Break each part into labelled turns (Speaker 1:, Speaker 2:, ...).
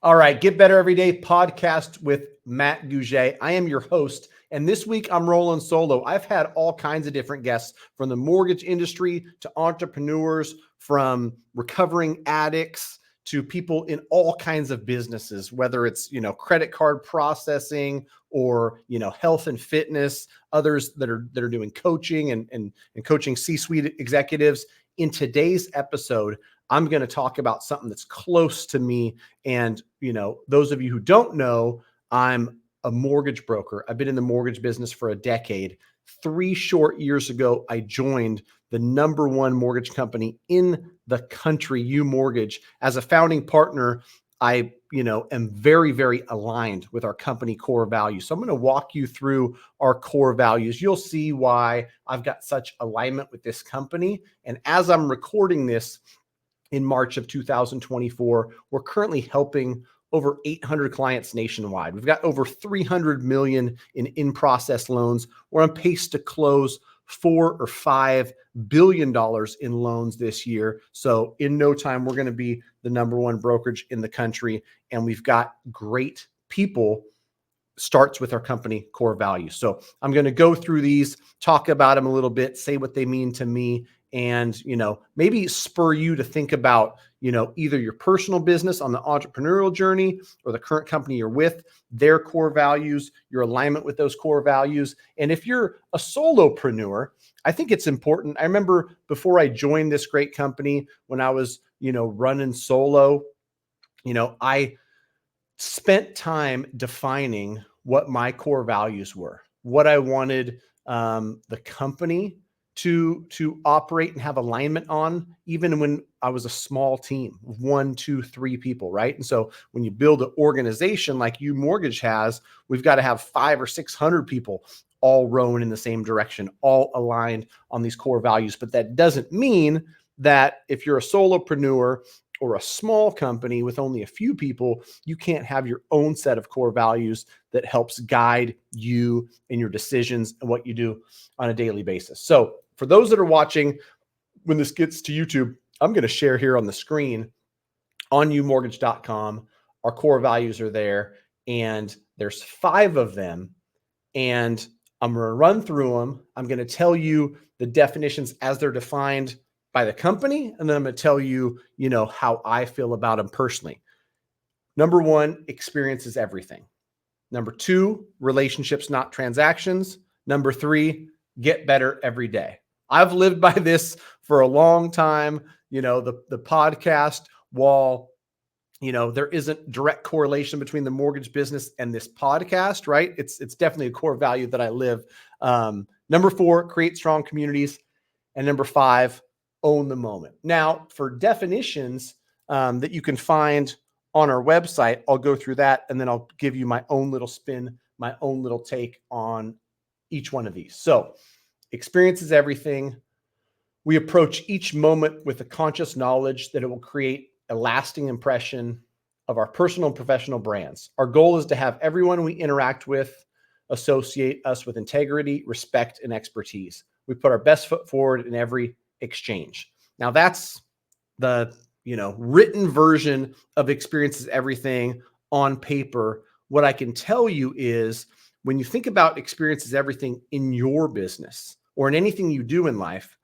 Speaker 1: All right, Get Better Every Day podcast with Matt Gouge. I am your host, and this week I'm rolling solo. I've had all kinds of different guests from the mortgage industry to entrepreneurs, from recovering addicts to people in all kinds of businesses, whether it's, credit card processing or, health and fitness, others that are doing coaching and coaching C-suite executives. In today's episode, I'm going to talk about something that's close to me. And, those of you who don't know, I'm a mortgage broker. I've been in the mortgage business for a decade. 3 short years ago, I joined the #1 mortgage company in the country, U Mortgage. As a founding partner, I, am very, very aligned with our company core values. So I'm going to walk you through our core values. You'll see why I've got such alignment with this company. And as I'm recording this, in March of 2024, we're currently helping over 800 clients nationwide. We've got over 300 million in in-process loans. We're on pace to close $4 or $5 billion in loans this year. So in no time, we're going to be the #1 brokerage in the country. And we've got great people. Starts with our company core values. So I'm going to go through these, talk about them a little bit, say what they mean to me, and, maybe spur you to think about, either your personal business on the entrepreneurial journey or the current company you're with, their core values, your alignment with those core values. And if you're a solopreneur, I think it's important. I remember before I joined this great company, when I was, running solo, I spent time defining what my core values were, what I wanted the company to operate and have alignment on, even when I was a small team of 1, 2, 3 people, right? And so when you build an organization like U Mortgage has, we've got to have 500 or 600 people all rowing in the same direction, all aligned on these core values. But that doesn't mean that if you're a solopreneur or a small company with only a few people, you can't have your own set of core values that helps guide you in your decisions and what you do on a daily basis. So for those that are watching, when this gets to YouTube, I'm going to share here on the screen on umortgage.com. Our core values are there, and there's 5 of them. And I'm going to run through them. I'm going to tell you the definitions as they're defined by the company. And then I'm going to tell you, how I feel about them personally. #1, experience is everything. #2, relationships, not transactions. #3, get better every day. I've lived by this for a long time. The podcast, while, there isn't direct correlation between the mortgage business and this podcast, right? It's definitely a core value that I live. #4, create strong communities. And #5, own the moment. Now, for definitions that you can find on our website, I'll go through that, and then I'll give you my own little spin, my own little take on each one of these. So, experience is everything. We approach each moment with a conscious knowledge that it will create a lasting impression of our personal and professional brands. Our goal is to have everyone we interact with associate us with integrity, respect, and expertise. We put our best foot forward in every exchange. Now that's the, written version of experience is everything on paper. What I can tell you is, when you think about experience is everything in your business or in anything you do in life,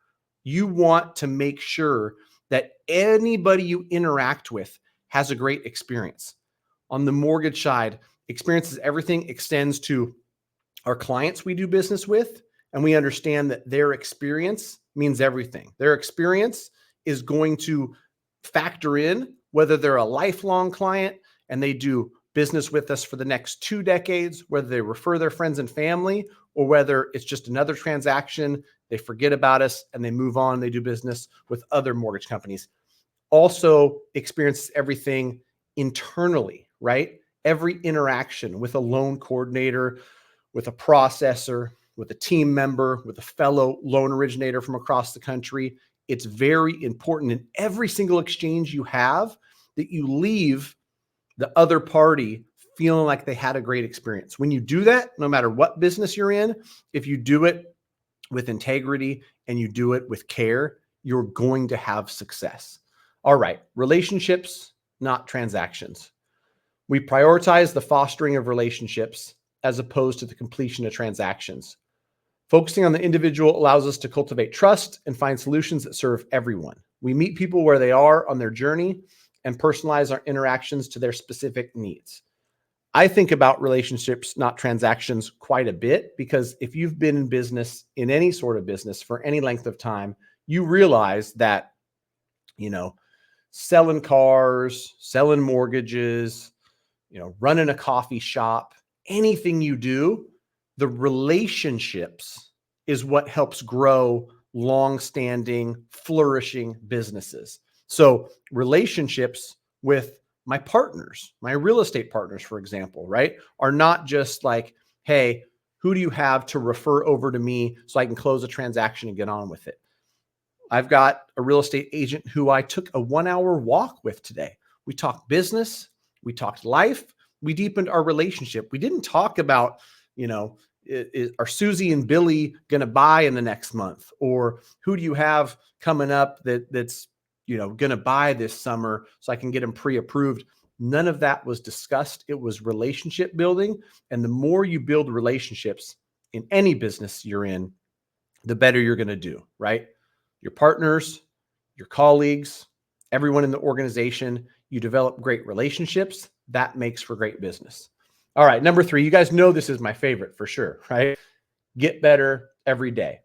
Speaker 1: you want to make sure that anybody you interact with has a great experience. On the mortgage side, experience is everything extends to our clients we do business with, and we understand that their experience means everything. Their experience is going to factor in whether they're a lifelong client and they do business with us for the next 2 decades, whether they refer their friends and family, or whether it's just another transaction, they forget about us and they move on, they do business with other mortgage companies. Also, experience everything internally, right? Every interaction with a loan coordinator, with a processor, with a team member, with a fellow loan originator from across the country. It's very important in every single exchange you have that you leave the other party feeling like they had a great experience. When you do that, no matter what business you're in, if you do it with integrity and you do it with care, you're going to have success. All right, relationships, not transactions. We prioritize the fostering of relationships as opposed to the completion of transactions. Focusing on the individual allows us to cultivate trust and find solutions that serve everyone. We meet people where they are on their journey and personalize our interactions to their specific needs. I think about relationships, not transactions, quite a bit, because if you've been in business, in any sort of business for any length of time, you realize that, selling cars, selling mortgages, running a coffee shop, anything you do, the relationships is what helps grow long-standing, flourishing businesses. So relationships with my partners, my real estate partners, for example, right, are not just like, hey, who do you have to refer over to me so I can close a transaction and get on with it? I've got a real estate agent who I took a 1-hour walk with today. We talked business, we talked life, we deepened our relationship. We didn't talk about, are Susie and Billy going to buy in the next month? Or who do you have coming up that's going to buy this summer so I can get them pre-approved? None of that was discussed. It was relationship building. And the more you build relationships in any business you're in, the better you're going to do, right? Your partners, your colleagues, everyone in the organization, you develop great relationships. That makes for great business. All right, number 3, you guys know this is my favorite for sure, right? Get better every day.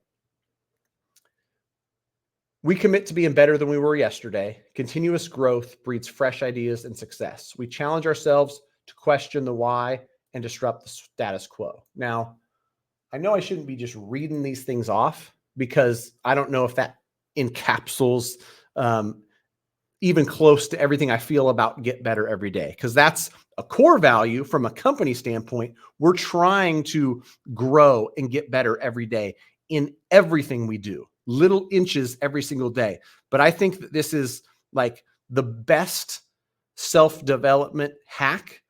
Speaker 1: We commit to being better than we were yesterday. Continuous growth breeds fresh ideas and success. We challenge ourselves to question the why and disrupt the status quo. Now, I know I shouldn't be just reading these things off because I don't know if that encapsulates even close to everything I feel about get better every day, because that's a core value from a company standpoint. We're trying to grow and get better every day in everything we do, little inches every single day. But I think that this is like the best self-development hack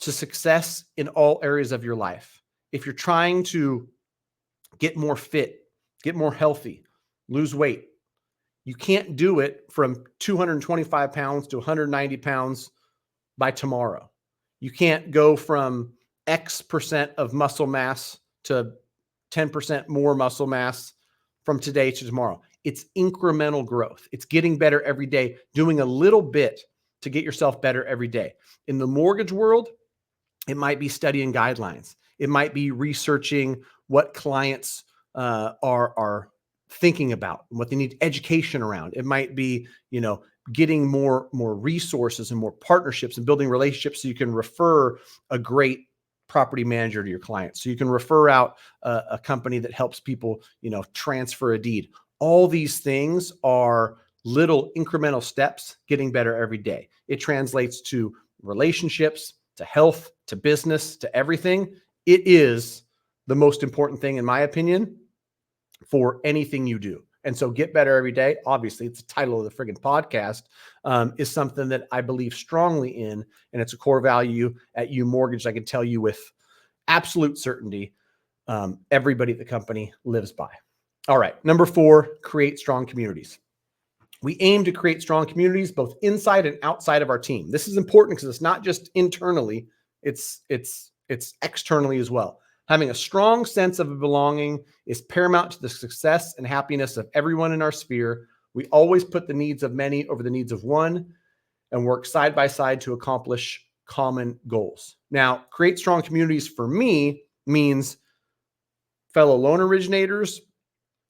Speaker 1: to success in all areas of your life. If you're trying to get more fit, get more healthy, lose weight, you can't do it from 225 pounds to 190 pounds by tomorrow. You can't go from X percent of muscle mass to 10% more muscle mass from today to tomorrow. It's incremental growth. It's getting better every day, doing a little bit to get yourself better every day. In the mortgage world, it might be studying guidelines. It might be researching what clients are thinking about and what they need education around. It might be, getting more resources and more partnerships and building relationships so you can refer a great property manager to your clients. So you can refer out a company that helps people, transfer a deed. All these things are little incremental steps getting better every day. It translates to relationships, to health, to business, to everything. It is the most important thing, in my opinion, for anything you do. And so get better every day. Obviously, it's the title of the friggin' podcast, is something that I believe strongly in. And it's a core value at U Mortgage. I can tell you with absolute certainty, everybody at the company lives by. All right. Number 4, create strong communities. We aim to create strong communities, both inside and outside of our team. This is important because it's not just internally, it's externally as well. Having a strong sense of belonging is paramount to the success and happiness of everyone in our sphere. We always put the needs of many over the needs of one and work side by side to accomplish common goals. Now, create strong communities for me means fellow loan originators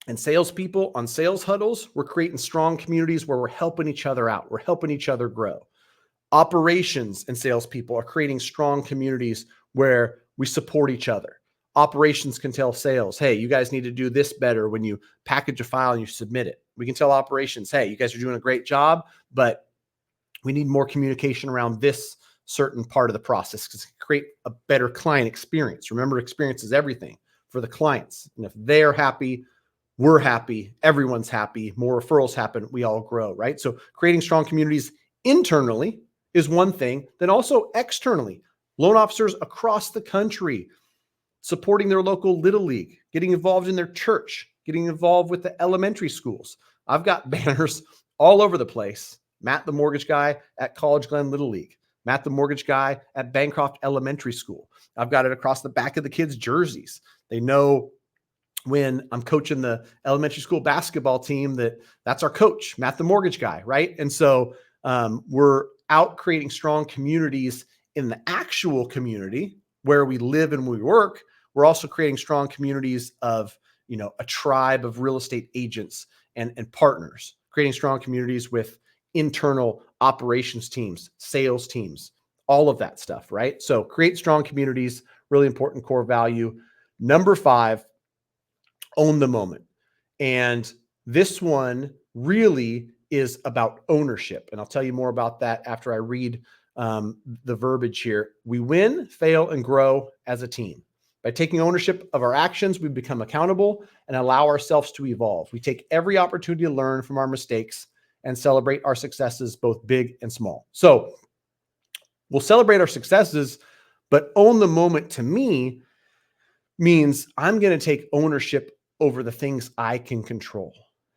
Speaker 1: and salespeople on sales huddles. We're creating strong communities where we're helping each other out. We're helping each other grow. Operations and salespeople are creating strong communities where we support each other. Operations can tell sales, hey, you guys need to do this better when you package a file and you submit it. We can tell operations, hey, you guys are doing a great job, but we need more communication around this certain part of the process because it can create a better client experience. Remember, experience is everything for the clients. And if they're happy, we're happy, everyone's happy, more referrals happen, we all grow, right? So creating strong communities internally is one thing. Then also externally, loan officers across the country supporting their local little league, getting involved in their church, getting involved with the elementary schools. I've got banners all over the place. Matt, the mortgage guy at College Glen Little League. Matt, the mortgage guy at Bancroft Elementary School. I've got it across the back of the kids' jerseys. They know when I'm coaching the elementary school basketball team that's our coach, Matt, the mortgage guy, right? And so we're out creating strong communities in the actual community where we live and we work. We're also creating strong communities of, a tribe of real estate agents and partners, creating strong communities with internal operations teams, sales teams, all of that stuff, right? So create strong communities, really important core value. Number 5, own the moment. And this one really is about ownership. And I'll tell you more about that after I read the verbiage here. We win, fail, and grow as a team. By taking ownership of our actions, we become accountable and allow ourselves to evolve. We take every opportunity to learn from our mistakes and celebrate our successes, both big and small. So we'll celebrate our successes, but own the moment to me means I'm going to take ownership over the things I can control.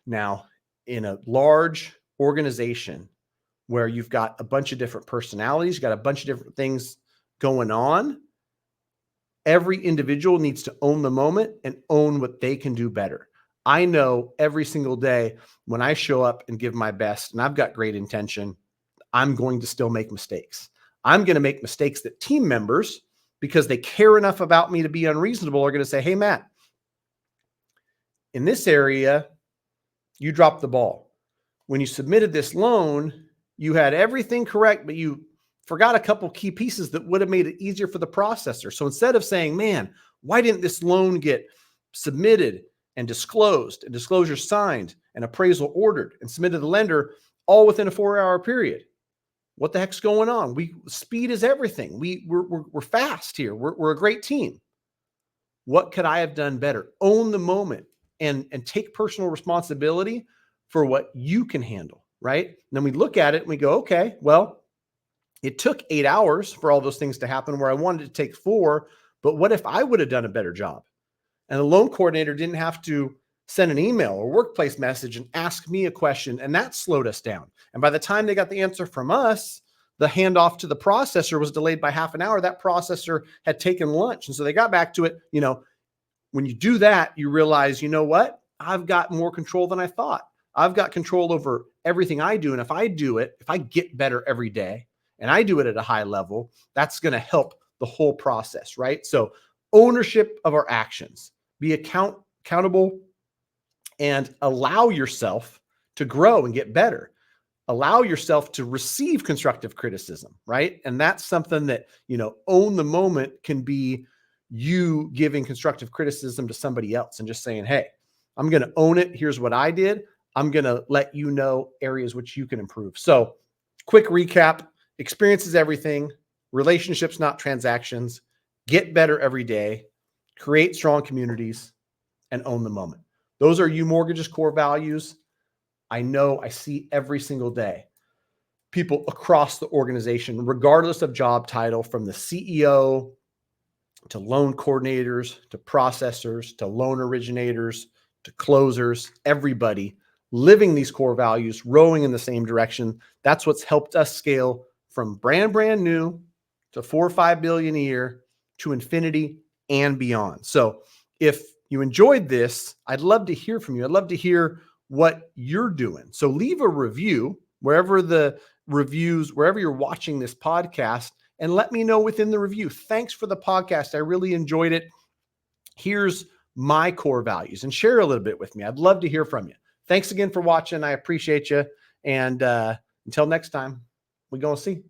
Speaker 1: Now, in a large organization where you've got a bunch of different personalities, you've got a bunch of different things going on, every individual needs to own the moment and own what they can do better. I know every single day when I show up and give my best and I've got great intention, I'm going to still make mistakes. I'm going to make mistakes that team members, because they care enough about me to be unreasonable, are going to say, hey, Matt, in this area, you dropped the ball. When you submitted this loan, you had everything correct, but you forgot a couple key pieces that would have made it easier for the processor. So instead of saying, man, why didn't this loan get submitted and disclosed and disclosure signed and appraisal ordered and submitted to the lender all within a 4-hour period? What the heck's going on? Speed is everything. We're fast here. We're a great team. What could I have done better? Own the moment and take personal responsibility for what you can handle, right? And then we look at it and we go, okay, well, it took 8 hours for all those things to happen where I wanted to take 4, but what if I would have done a better job? And the loan coordinator didn't have to send an email or workplace message and ask me a question, and that slowed us down. And by the time they got the answer from us, the handoff to the processor was delayed by half an hour. That processor had taken lunch. And so they got back to it. When you do that, you realize, you know what? I've got more control than I thought. I've got control over everything I do. And if I do it, if I get better every day and I do it at a high level, that's going to help the whole process, right? So ownership of our actions, be accountable, and allow yourself to grow and get better. Allow yourself to receive constructive criticism, right? And that's something that, own the moment can be you giving constructive criticism to somebody else and just saying, hey, I'm going to own it. Here's what I did. I'm going to let you know areas which you can improve. So quick recap: experience is everything. Relationships, not transactions. Get better every day. Create strong communities and own the moment. Those are UMortgage's core values. I know I see every single day people across the organization, regardless of job title, from the CEO to loan coordinators, to processors, to loan originators, to closers, everybody living these core values, rowing in the same direction. That's what's helped us scale from brand new to 4 or 5 billion a year to infinity and beyond. So if you enjoyed this, I'd love to hear from you. I'd love to hear what you're doing. So leave a review wherever you're watching this podcast, and let me know within the review. Thanks for the podcast. I really enjoyed it. Here's my core values, and share a little bit with me. I'd love to hear from you. Thanks again for watching. I appreciate you. And until next time, we're going to see.